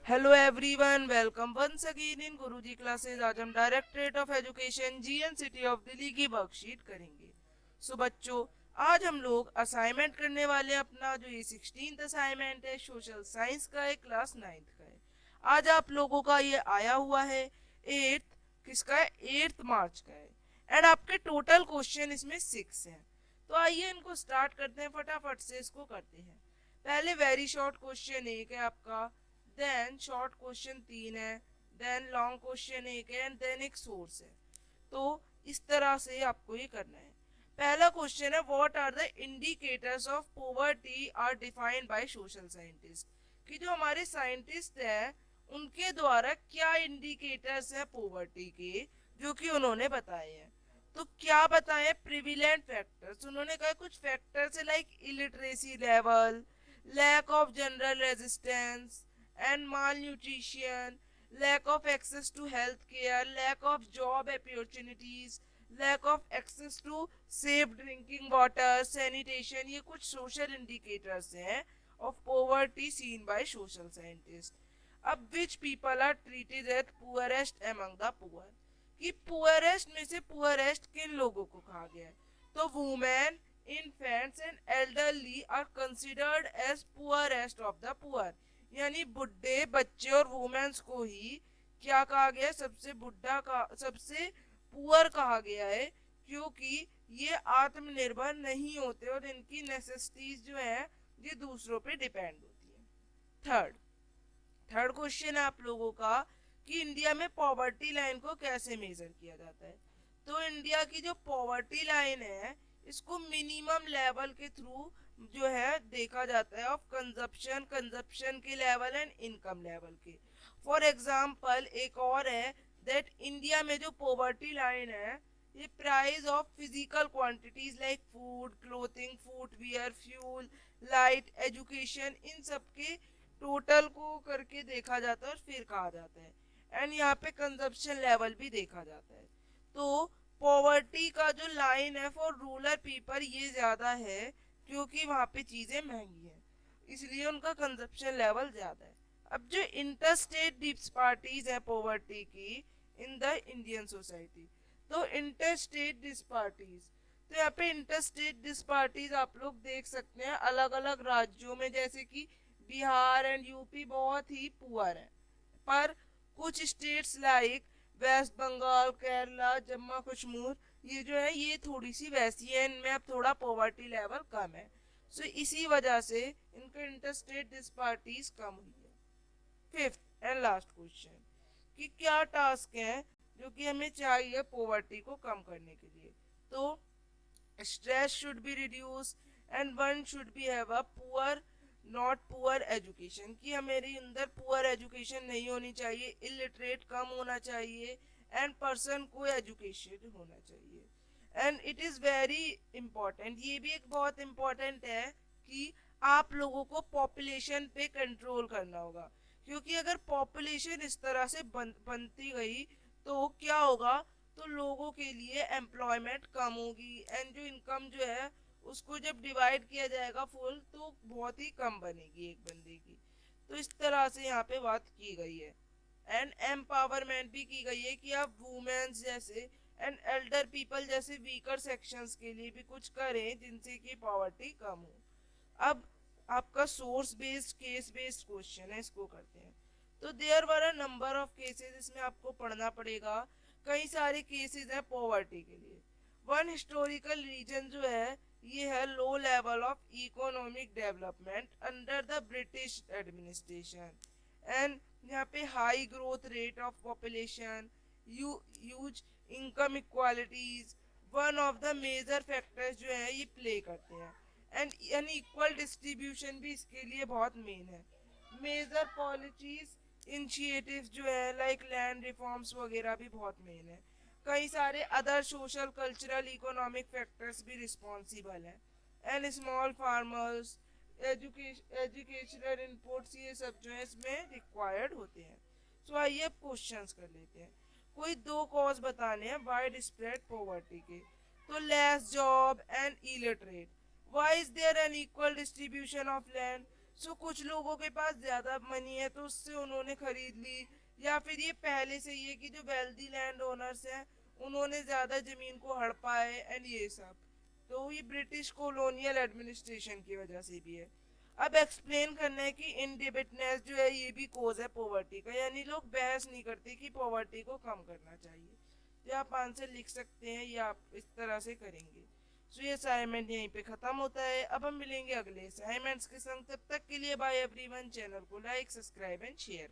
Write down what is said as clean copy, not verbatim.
Hello everyone, welcome once again in Guruji classes. आज हम directorate of education GN city of Delhi की worksheet करेंगे। सो बच्चों, आज हम लोग असाइनमेंट करने वाले हैं। अपना जो ये 16th असाइनमेंट है सोशल साइंस का है, क्लास 9th का है। आज आप लोगों का ये आया हुआ है 8th, किसका है, 8th मार्च का है। एंड आपके टोटल क्वेश्चन इसमें 6 हैं। तो आइए इनको स्टार्ट करते हैं, फटाफट से इसको करते हैं। पहले वेरी शॉर्ट क्वेश्चन एक है आपका, देन शॉर्ट क्वेश्चन 3 है, देन लॉन्ग क्वेश्चन एक है, एंड देन एक सोर्स है। तो इस तरह से आपको ये करना है। पहला क्वेश्चन है, what are the indicators of poverty are defined by social scientist. कि जो हमारे साइंटिस्ट है उनके द्वारा क्या इंडिकेटर्स है पॉवर्टी के, जो कि उन्होंने बताए हैं। तो क्या बताए, प्रिविलेंट फैक्टर्स उन्होंने कहा, कुछ फैक्टर्स है like illiteracy level, lack of general resistance and malnutrition, lack of access to health care, lack of job opportunities, lack of access to safe drinking water, sanitation, ये कुछ social indicators हैं of poverty seen by social scientists. अब which people are treated as poorest among the poor, कि poorest में से poorest किन लोगों को कहा गया है। तो women, infants and elderly are considered as poorest of the poor. यानी बुढ़े, बच्चे और वुमेन्स को ही क्या कहा गया है, सबसे बुढ़ा का, सबसे पुअर कहा गया है, क्योंकि ये आत्मनिर्भर नहीं होते और इनकी नेसेसिटीज जो है ये दूसरों पे डिपेंड होती है। थर्ड थर्ड क्वेश्चन है आप लोगों का कि इंडिया में पॉवर्टी लाइन को कैसे मेजर किया जाता है। तो इंडिया की जो पॉवर्टी लाइन है इसको मिनिमम लेवल के थ्रू जो है देखा जाता है, ऑफ कंजप्शन, कंजप्शन के लेवल एंड इनकम लेवल के। फॉर एग्जाम्पल एक और है, दैट इंडिया में जो पॉवर्टी लाइन है ये price of physical quantities like food, clothing, footwear, fuel, light, education, इन सब के टोटल को करके देखा जाता है और फिर कहा जाता है। एंड यहाँ पे कंजप्शन लेवल भी देखा जाता है। तो पॉवर्टी का जो लाइन है फॉर रूरल पीपल ये ज्यादा है, क्योंकि वहाँ पे चीजें महंगी हैं, इसलिए उनका कंजप्शन लेवल ज्यादा है। अब जो इंटरस्टेट डिस्पार्टीज है पॉवर्टी की इन द इंडियन सोसाइटी, तो इंटरस्टेट डिस्पार्टीज, तो यहाँ पे इंटरस्टेट डिस्पार्टीज आप लोग देख सकते हैं अलग अलग राज्यों में, जैसे कि बिहार एंड यूपी बहुत ही पुअर है, पर कुछ स्टेट्स लाइक वेस्ट बंगाल, केरला, जम्मू कश्मीर, ये जो है ये थोड़ी सी वैसी है, इनमें अब थोड़ा पॉवर्टी लेवल कम है। सो इसी वजह से इनके इंटरस्टेट डिस्पार्टीज कम हुई है। फिफ्थ एंड लास्ट क्वेश्चन, कि क्या टास्क है जो कि हमें चाहिए पॉवर्टी को कम करने के लिए। तो stress should be reduced and one should be have a poor not poor education, कि हमारे अंदर पुअर एजुकेशन नहीं होनी चाहिए, इलिटरेट कम होना चाहिए, एंड पर्सन को एजुकेशन होना चाहिए। And it is very important, ये भी एक बहुत इंपॉर्टेंट है कि आप लोगों को पॉपुलेशन पे कंट्रोल करना होगा, क्योंकि अगर पॉपुलेशन इस तरह से बनती गई तो क्या होगा, तो लोगों के लिए एम्प्लॉयमेंट कम होगी, एंड जो इनकम जो है उसको जब डिवाइड किया जाएगा फुल तो बहुत ही कम बनेगी एक बंदे की। तो इस तरह से यहाँ पे बात की गई है। एंड एम्पावरमेंट भी की गई है कि आप वुमेन्स जैसे एंड एल्डर पीपल जैसे वीकर सेक्शंस के लिए भी कुछ करें जिनसे कि पॉवर्टी कम हो। अब आपका source based case based question है, इसको करते हैं। तो there were a number of cases, इसमें आपको पढ़ना पड़ेगा, कई सारे केसेस हैं पॉवर्टी के लिए। वन हिस्टोरिकल रीजन जो है ये है low level of economic development under the British administration, and यहाँ पे high growth rate of population, huge income equalities one of the major factors जो है ये प्ले करते हैं। एंड अनइक्वल डिस्ट्रीब्यूशन भी इसके लिए बहुत मेन है। मेजर पॉलिसीज इनिशिएटिव्स जो है लाइक लैंड रिफॉर्म्स वगैरह भी बहुत मेन है। कई सारे other social cultural economic factors भी रिस्पॉन्सिबल हैं। And small farmers, educational inputs, ये सब जो है इसमें रिक्वायर्ड होते हैं। सो आइए अब क्वेश्चंस कर लेते हैं। कोई दो कॉज बताने हैं वाइड स्प्रेड पॉवर्टी के। तो less job and illiterate, why is there an equal distribution of land, सो कुछ लोगों के पास ज्यादा मनी है तो उससे उन्होंने खरीद ली, या फिर ये पहले से ही है कि जो वेल्दी लैंड ओनर्स हैं उन्होंने ज्यादा जमीन को हड़पा है एंड ये सब। तो ये ब्रिटिश कॉलोनियल एडमिनिस्ट्रेशन की वजह से भी है। अब एक्सप्लेन करना है कि इनडिबेटनेस जो है ये भी कोज है पॉवर्टी का, यानी लोग बहस नहीं करते कि पॉवर्टी को कम करना चाहिए। तो आप आंसर लिख सकते हैं या आप इस तरह से करेंगे। सो ये असाइनमेंट यहीं पे खत्म होता है। अब हम मिलेंगे अगले असाइनमेंट्स के संग, तब तक के लिए बाय एवरीवन। चैनल को लाइक, सब्सक्राइब एंड शेयर।